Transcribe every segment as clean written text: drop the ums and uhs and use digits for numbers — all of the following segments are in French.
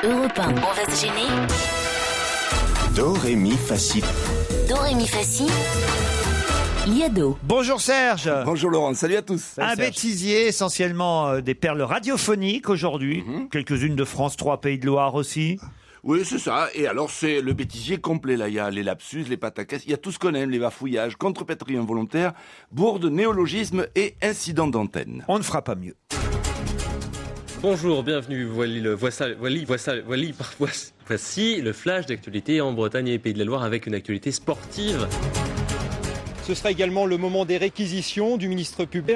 Europe 1. On va se gêner. Do, ré, mi, fa, si. Do, ré, mi, fa, si. Liado. Bonjour Serge. Bonjour Laurent, salut à tous. Un bêtisier, essentiellement des perles radiophoniques aujourd'hui. Quelques-unes de France 3, Pays de Loire aussi. Oui, c'est ça. Et alors, c'est le bêtisier complet, là. Il y a les lapsus, les pataquès, il y a tout ce qu'on aime, les bafouillages, contrepétries involontaires, bourdes, néologismes et incidents d'antenne. On ne fera pas mieux. Bonjour, bienvenue. Voici le flash d'actualité en Bretagne et Pays de la Loire avec une actualité sportive. Ce sera également le moment des réquisitions du ministère public.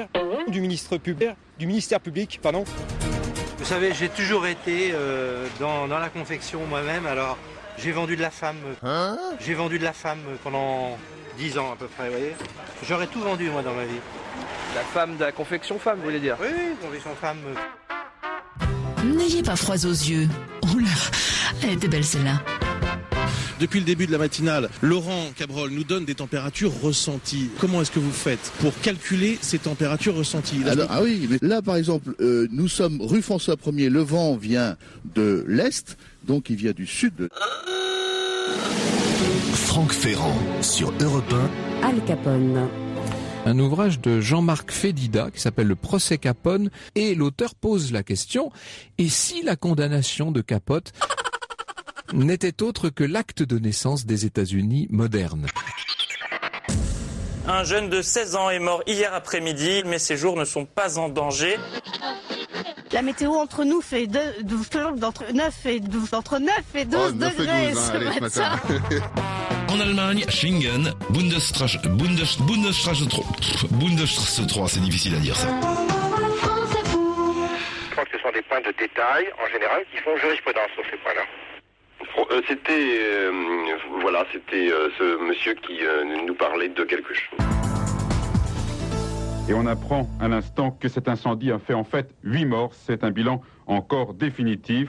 Vous savez, j'ai toujours été dans la confection moi-même, alors j'ai vendu de la femme. J'ai vendu de la femme pendant 10 ans à peu près, vous voyez. J'aurais tout vendu moi dans ma vie. La femme de la confection femme, vous voulez dire? Oui, confection femme. N'ayez pas froid aux yeux. Oula, elle était belle celle-là. Depuis le début de la matinale, Laurent Cabrol nous donne des températures ressenties. Comment est-ce que vous faites pour calculer ces températures ressenties? Ah oui, mais là par exemple, nous sommes rue François 1er, le vent vient de l'Est, donc il vient du Sud. Franck Ferrand sur Europe 1. Al Capone. Un ouvrage de Jean-Marc Fédida qui s'appelle Le procès Capone, et l'auteur pose la question: et si la condamnation de Capote n'était autre que l'acte de naissance des États-Unis modernes? Un jeune de 16 ans est mort hier après-midi, mais ses jours ne sont pas en danger. La météo entre nous fait entre 9 et 12 degrés ce matin. En Allemagne, Schengen, Bundesstraße 3, c'est difficile à dire ça. Je crois que ce sont des points de détail, en général, qui font jurisprudence sur ces points-là. C'était ce monsieur qui nous parlait de quelque chose. Et on apprend à l'instant que cet incendie a fait en fait 8 morts. C'est un bilan encore définitif.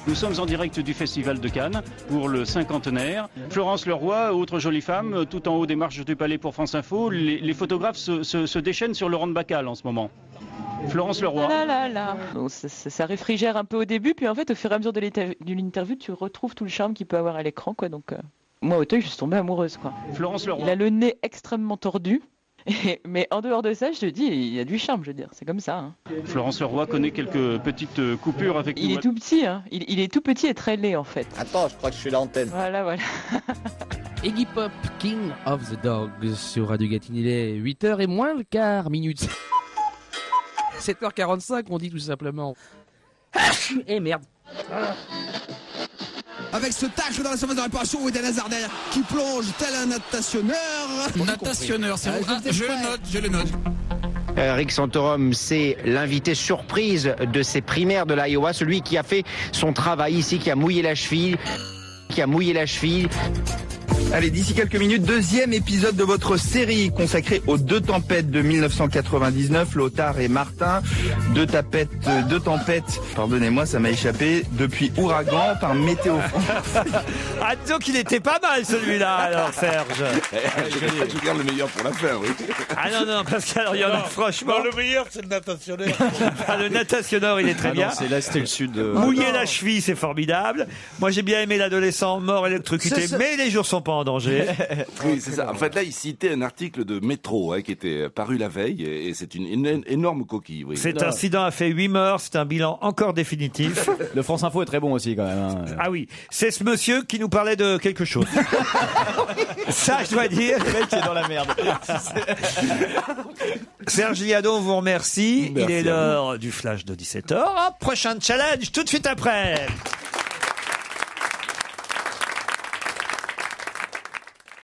Nous sommes en direct du Festival de Cannes pour le cinquantenaire. Florence Leroy, autre jolie femme, tout en haut des marches du Palais pour France Info. Les photographes se déchaînent sur Laurent de Bacal en ce moment. Florence Leroy. Donc, ça réfrigère un peu au début, puis en fait, au fur et à mesure de l'interview, tu retrouves tout le charme qu'il peut avoir à l'écran, quoi. Donc, moi, au Auteuil, je suis tombée amoureuse, quoi. Florence Leroy. Il a le nez extrêmement tordu. Mais en dehors de ça, je te dis, il y a du charme, je veux dire, c'est comme ça. Hein. Florence Leroy connaît quelques petites coupures avec nous. Il est tout petit, hein. Il est tout petit et très laid, en fait. Attends, je crois que je suis l'antenne. Voilà. Iggy Pop, King of the Dogs, sur Radio Gatine. Il est 8h et moins le quart minutes. 7h45, on dit tout simplement. Eh merde. Avec ce tacle dans la surface de réparation, Eden Hazard qui plonge tel un natationneur. Natationneur, c'est bon. Je le note. Rick Santorum, c'est l'invité surprise de ces primaires de l'Iowa, celui qui a fait son travail ici, qui a mouillé la cheville. Allez, d'ici quelques minutes, deuxième épisode de votre série consacrée aux deux tempêtes de 1999, Lothar et Martin. Deux tempêtes, pardonnez-moi, ça m'a échappé, depuis Ouragan par Météo France. Ah, disons qu'il était pas mal celui-là, alors Serge. Je garde le meilleur pour la fin, oui. Ah non, parce qu'alors il y en a franchement... Non, le meilleur, c'est le natationneur. Le natationneur, il est très bien. C'est l'Est et le Sud. Mouiller la cheville, c'est formidable. Moi, j'ai bien aimé l'adolescent mort électrocuté, mais les jours sont pas en danger. Oui, c'est ça. En fait, là, il citait un article de Métro qui était paru la veille, et c'est une énorme coquille. Oui. Cet incident a fait 8 morts, c'est un bilan encore définitif. Le France Info est très bon aussi, quand même. Hein. Ah oui, c'est ce monsieur qui nous parlait de quelque chose. Ça, je dois dire. Le mec qui est dans la merde. Serge Liado, on vous remercie. Il est l'heure du flash de 17h. Prochain challenge tout de suite après.